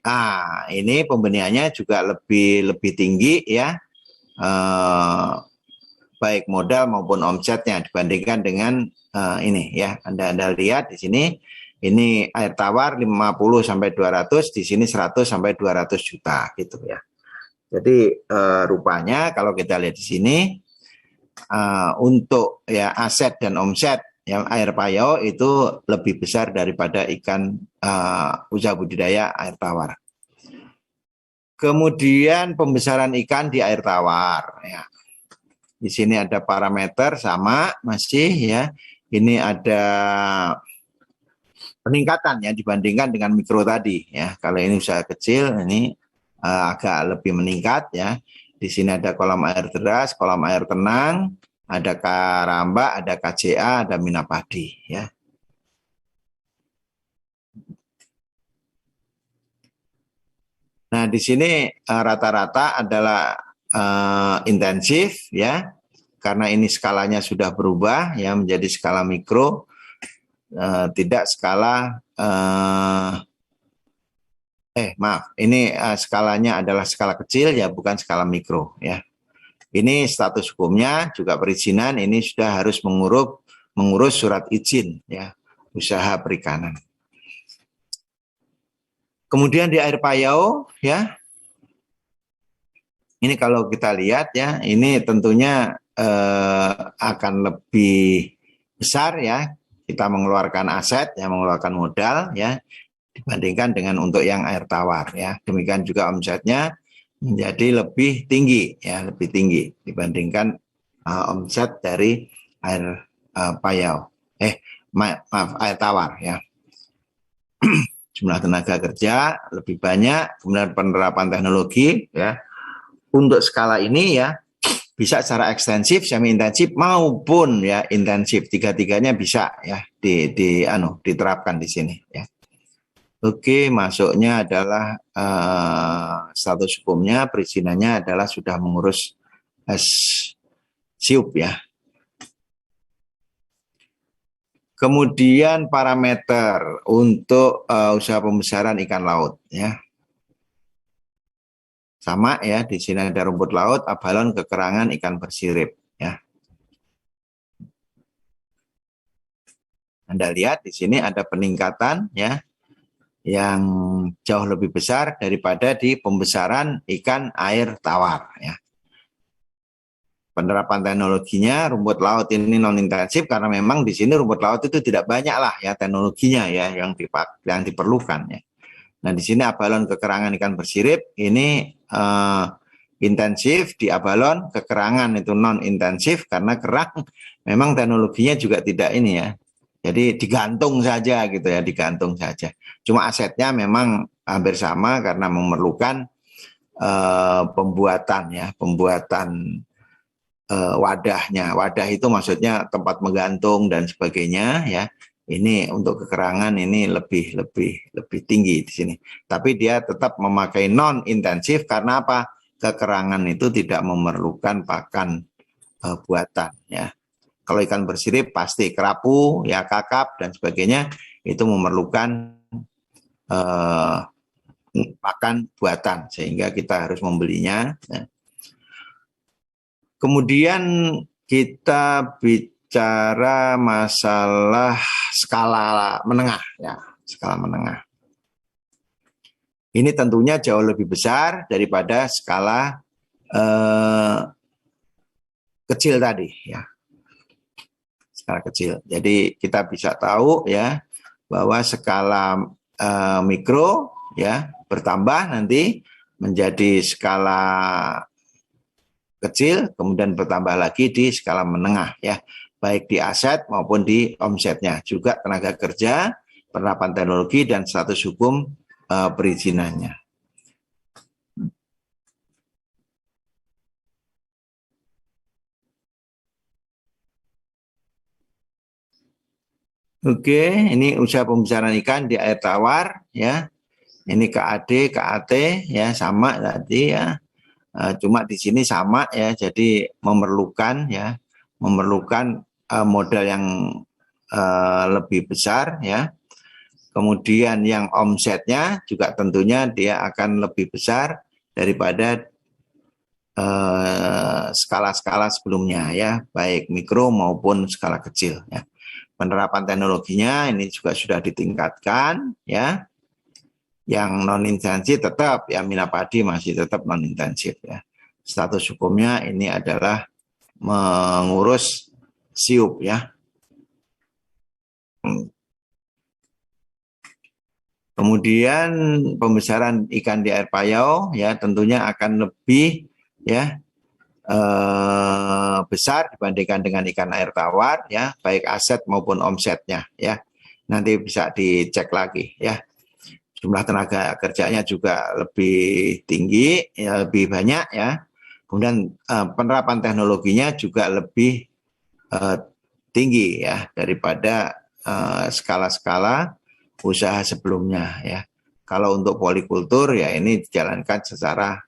pembenihannya juga lebih tinggi ya, baik modal maupun omsetnya dibandingkan dengan ini ya. Anda lihat di sini. Ini air tawar 50 sampai 200, di sini 100 sampai 200 juta gitu ya. Jadi rupanya kalau kita lihat di sini untuk ya aset dan omset yang air payau itu lebih besar daripada ikan usaha budidaya air tawar. Kemudian pembesaran ikan di air tawar ya. Di sini ada parameter sama masih ya. Ini ada peningkatan ya dibandingkan dengan mikro tadi ya. Kalau ini usaha kecil ini agak lebih meningkat ya. Di sini ada kolam air deras, kolam air tenang, ada Karamba, ada KJA, ada Minapadi ya. Nah, di sini rata-rata adalah intensif ya. Karena ini skalanya sudah berubah ya menjadi skala mikro, tidak skala ini skalanya adalah skala kecil ya, bukan skala mikro ya. Ini status hukumnya juga perizinan, ini sudah harus mengurus surat izin ya usaha perikanan. Kemudian di air payau ya, ini kalau kita lihat ya, ini tentunya akan lebih besar ya, kita mengeluarkan aset ya, mengeluarkan modal ya, dibandingkan dengan untuk yang air tawar ya. Demikian juga omsetnya menjadi lebih tinggi ya, lebih tinggi dibandingkan omset dari air payau. Maaf, air tawar ya. Jumlah tenaga kerja lebih banyak, kemudian penerapan teknologi ya. Untuk skala ini ya bisa secara ekstensif, semi intensif maupun ya intensif, tiga-tiganya bisa ya diterapkan di sini ya. Oke, masuknya adalah status hukumnya, perizinannya adalah sudah mengurus SIUP ya. Kemudian parameter untuk usaha pembesaran ikan laut ya. Sama ya, di sini ada rumput laut, abalon, kekerangan, ikan bersirip ya. Anda lihat di sini ada peningkatan ya yang jauh lebih besar daripada di pembesaran ikan air tawar ya. Penerapan teknologinya rumput laut ini non intensif karena memang di sini rumput laut itu tidak banyak lah ya teknologinya ya yang diperlukan ya. Nah di sini abalon, kekerangan, ikan bersirip ini intensif, di abalon, kekerangan itu non intensif karena kerang memang teknologinya juga tidak ini ya. Jadi digantung saja gitu ya, digantung saja. Cuma asetnya memang hampir sama karena memerlukan pembuatan wadahnya. Wadah itu maksudnya tempat menggantung dan sebagainya ya. Ini untuk kekerangan ini lebih tinggi di sini. Tapi dia tetap memakai non intensif karena apa? Kekerangan itu tidak memerlukan pakan buatan ya. Kalau ikan bersirip pasti kerapu, ya kakap dan sebagainya itu memerlukan pakan buatan sehingga kita harus membelinya. Ya. Kemudian kita bicara masalah skala menengah ya, skala menengah. Ini tentunya jauh lebih besar daripada skala kecil tadi ya. Skala kecil. Jadi kita bisa tahu ya bahwa skala mikro ya bertambah nanti menjadi skala kecil, kemudian bertambah lagi di skala menengah ya, baik di aset maupun di omsetnya, juga tenaga kerja, penerapan teknologi dan status hukum perizinannya. Oke, ini usaha pembesaran ikan di air tawar ya. Ini KAD, KAT ya sama tadi ya. Cuma di sini sama ya, jadi memerlukan modal yang lebih besar ya. Kemudian yang omsetnya juga tentunya dia akan lebih besar daripada skala-skala sebelumnya ya, baik mikro maupun skala kecil ya. Penerapan teknologinya ini juga sudah ditingkatkan ya. Yang non intensif tetap ya, Minapadi masih tetap non intensif ya. Status hukumnya ini adalah mengurus SIUP ya. Kemudian pembesaran ikan di air payau ya tentunya akan lebih ya besar dibandingkan dengan ikan air tawar, ya, baik aset maupun omsetnya, ya. Nanti bisa dicek lagi, ya. Jumlah tenaga kerjanya juga lebih tinggi, ya, lebih banyak, ya. Kemudian penerapan teknologinya juga lebih tinggi, ya, daripada skala-skala usaha sebelumnya, ya. Kalau untuk polikultur, ya, ini dijalankan secara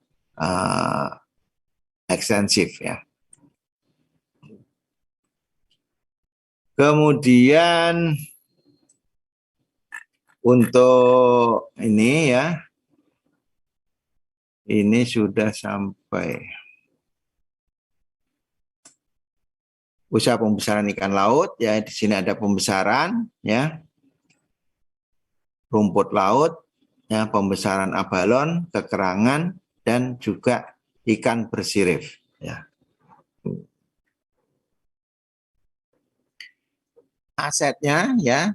ekstensif, ya. Kemudian untuk ini, ya, ini sudah sampai usaha pembesaran ikan laut, ya. Di sini ada pembesaran, ya, rumput laut, ya, pembesaran abalon, kekerangan, dan juga ikan bersirif, ya. Asetnya, ya,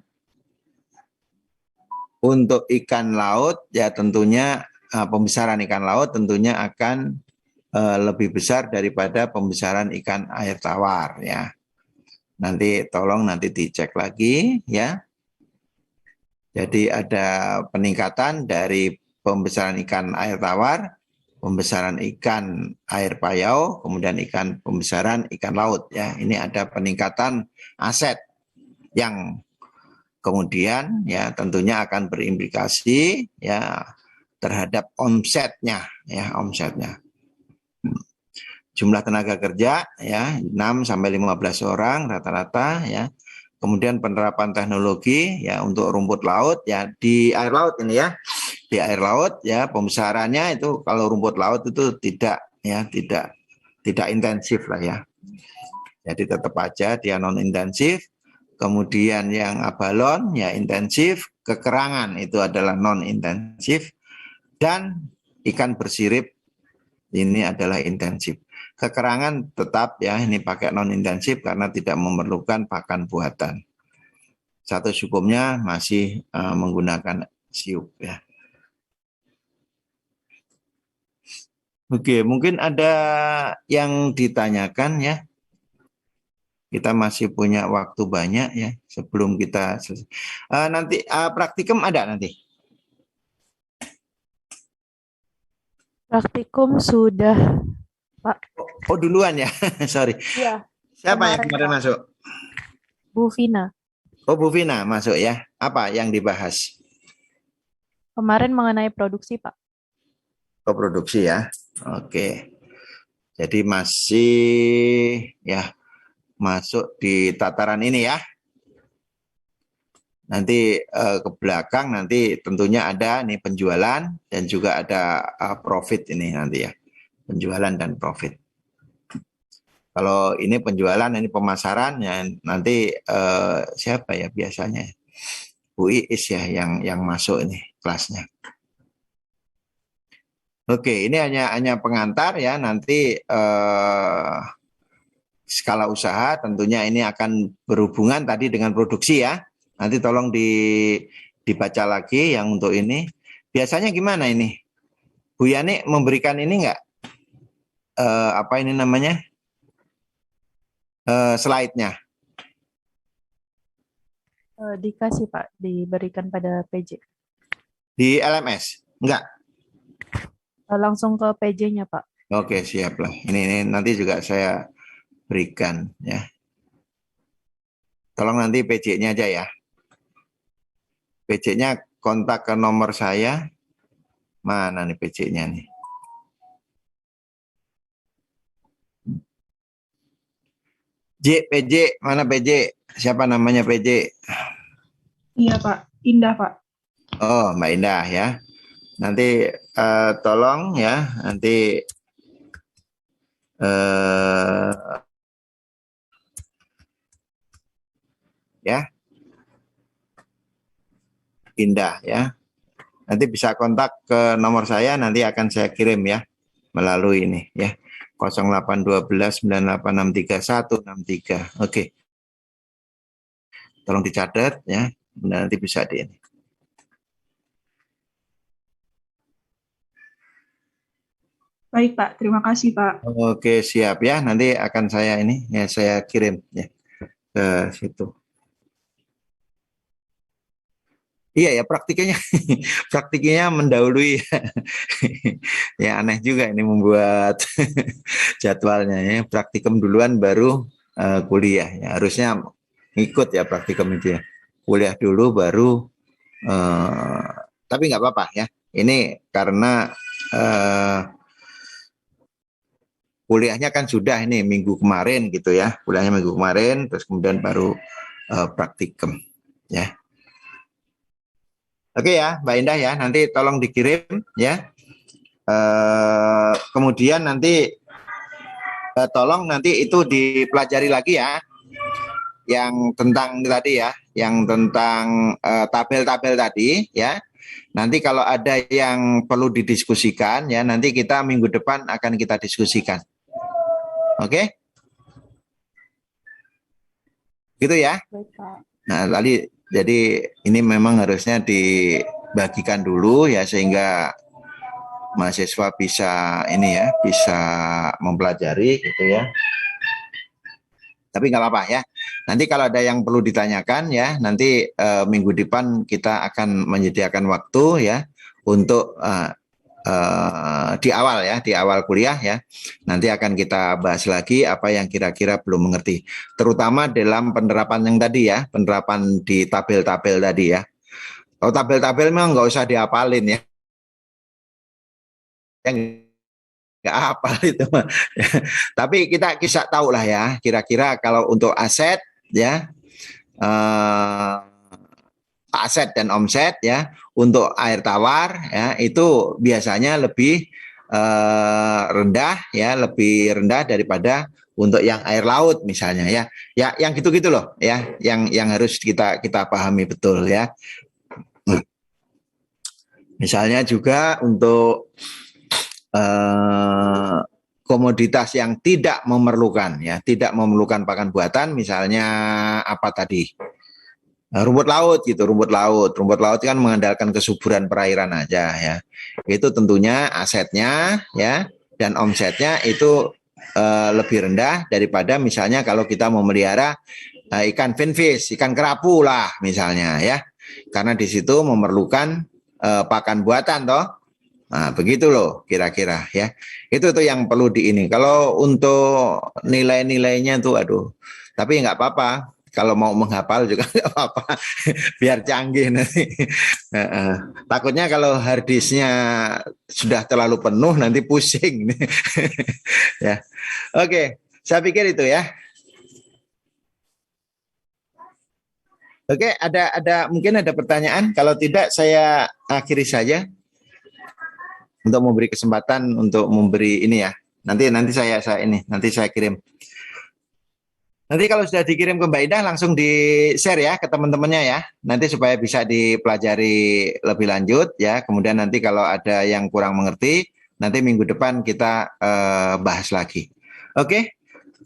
untuk ikan laut, ya, tentunya pembesaran ikan laut tentunya akan lebih besar daripada pembesaran ikan air tawar, ya. Nanti tolong nanti dicek lagi, ya. Jadi ada peningkatan dari pembesaran ikan air tawar, pembesaran ikan air payau, kemudian pembesaran ikan laut, ya. Ini ada peningkatan aset yang kemudian, ya, tentunya akan berimplikasi, ya, terhadap omsetnya, ya, omsetnya. Jumlah tenaga kerja, ya, 6 sampai 15 orang rata-rata, ya. Kemudian penerapan teknologi, ya, untuk rumput laut, ya, di air laut ini, ya. Di air laut, ya, pembesarannya itu kalau rumput laut itu tidak, ya, tidak intensif lah, ya. Jadi tetap aja dia non intensif. Kemudian yang abalon, ya, intensif, kekerangan itu adalah non intensif, dan ikan bersirip ini adalah intensif. Kekerangan tetap, ya, ini pakai non intensif karena tidak memerlukan pakan buatan. Status hukumnya masih menggunakan siup, ya. Oke, mungkin ada yang ditanyakan, ya. Kita masih punya waktu banyak, ya, sebelum kita nanti praktikum ada nanti. Praktikum sudah, Pak. Oh, duluan, ya. Sorry. Iya, Siapa yang kemarin, kemarin Pak. masuk? Bu Vina. Oh, Bu Vina masuk, ya. Apa yang dibahas? Kemarin mengenai produksi, Pak. Oh, produksi, ya. Oke. Jadi masih, ya, masuk di tataran ini, ya. Nanti ke belakang nanti tentunya ada nih penjualan dan juga ada profit ini nanti, ya. Penjualan dan profit. Kalau ini penjualan, ini pemasaran, ya, nanti siapa ya biasanya? Bu Iis, ya, yang masuk ini kelasnya. Oke, ini hanya pengantar, ya. Nanti skala usaha tentunya ini akan berhubungan tadi dengan produksi, ya. Nanti tolong dibaca lagi yang untuk ini. Biasanya gimana ini? Bu Yani memberikan ini enggak? Apa ini namanya? Slide-nya. Dikasih, Pak, diberikan pada PJ. Di LMS? Enggak? Langsung ke PJ-nya, Pak. Oke, siap lah. Ini nanti juga saya berikan, ya. Tolong nanti PJ-nya aja, ya. PJ-nya kontak ke nomor saya. Mana nih PJ-nya nih? PJ, mana PJ? Siapa namanya PJ? Iya, Pak. Indah, Pak. Oh, Mbak Indah, ya. Nanti tolong, ya, nanti ya, Indah, ya. Nanti bisa kontak ke nomor saya, nanti akan saya kirim, ya, melalui ini, ya. 081298636163. Oke. Tolong dicatat, ya. Nanti bisa di ini. Baik, Pak. Terima kasih, Pak. Oke, siap ya. Nanti akan saya ini ya saya kirim ya ke situ. Iya ya, praktiknya praktiknya mendahului. Ya aneh juga ini membuat jadwalnya ya. Praktikum duluan baru kuliah. Ya, harusnya ngikut ya praktikum itu ya. Kuliah dulu baru tapi nggak apa-apa ya. Ini karena kuliahnya kan sudah ini minggu kemarin gitu ya. Kuliahnya minggu kemarin terus kemudian baru praktikum ya. Oke ya, Mbak Indah ya, nanti tolong dikirim ya. Kemudian nanti tolong nanti itu dipelajari lagi ya, yang tentang tadi ya, yang tentang tabel-tabel tadi ya. Nanti kalau ada yang perlu didiskusikan ya, nanti kita minggu depan akan kita diskusikan. Oke? Gitu ya. Baik, Pak. Nah, tadi jadi ini memang harusnya dibagikan dulu ya sehingga mahasiswa bisa ini ya, bisa mempelajari gitu ya. Tapi nggak apa-apa ya. Nanti kalau ada yang perlu ditanyakan ya, nanti minggu depan kita akan menyediakan waktu ya untuk di awal ya, di awal kuliah ya. Nanti akan kita bahas lagi apa yang kira-kira belum mengerti. Terutama dalam penerapan yang tadi ya, penerapan di tabel-tabel tadi ya. Kalau tabel-tabel memang nggak usah dihafalin ya. Yang nggak hafal itu. Tapi kita bisa tahu lah ya, kira-kira kalau untuk aset ya, aset dan omset ya, untuk air tawar ya itu biasanya lebih rendah ya, lebih rendah daripada untuk yang air laut misalnya ya. Ya yang gitu-gitu loh ya, yang harus kita pahami betul ya. Misalnya juga untuk komoditas yang tidak memerlukan ya, tidak memerlukan pakan buatan, misalnya apa tadi? Rumput laut gitu, rumput laut kan mengandalkan kesuburan perairan aja ya. Itu tentunya asetnya ya dan omsetnya itu lebih rendah daripada misalnya kalau kita memelihara ikan finfish, ikan kerapu lah misalnya ya. Karena di situ memerlukan pakan buatan toh. Nah, begitu loh kira-kira ya. Itu tuh yang perlu di ini. Kalau untuk nilai-nilainya tuh aduh. Tapi nggak apa-apa. Kalau mau menghafal juga nggak apa-apa, biar canggih nanti. Takutnya kalau harddisknya sudah terlalu penuh nanti pusing. Ya, oke, saya pikir itu ya. Oke, ada mungkin ada pertanyaan. Kalau tidak saya akhiri saja untuk memberi kesempatan untuk memberi ini ya. Nanti saya kirim. Nanti kalau sudah dikirim ke Mbak Indah langsung di-share ya ke teman-temannya ya. Nanti supaya bisa dipelajari lebih lanjut ya. Kemudian nanti kalau ada yang kurang mengerti, nanti minggu depan kita bahas lagi. Oke.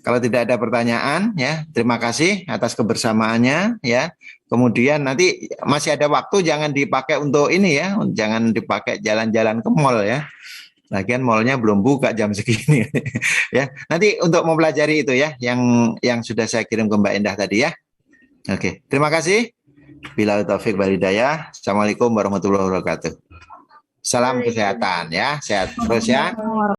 Kalau tidak ada pertanyaan ya, terima kasih atas kebersamaannya ya. Kemudian nanti masih ada waktu, jangan dipakai untuk ini ya, jangan dipakai jalan-jalan ke mall ya. Lagian mallnya belum buka jam segini ya. Nanti untuk mempelajari itu ya yang sudah saya kirim ke Mbak Indah tadi ya. Oke, terima kasih. Bila taufik wal hidayah. Assalamualaikum warahmatullahi wabarakatuh. Salam kesehatan ya, sehat terus ya.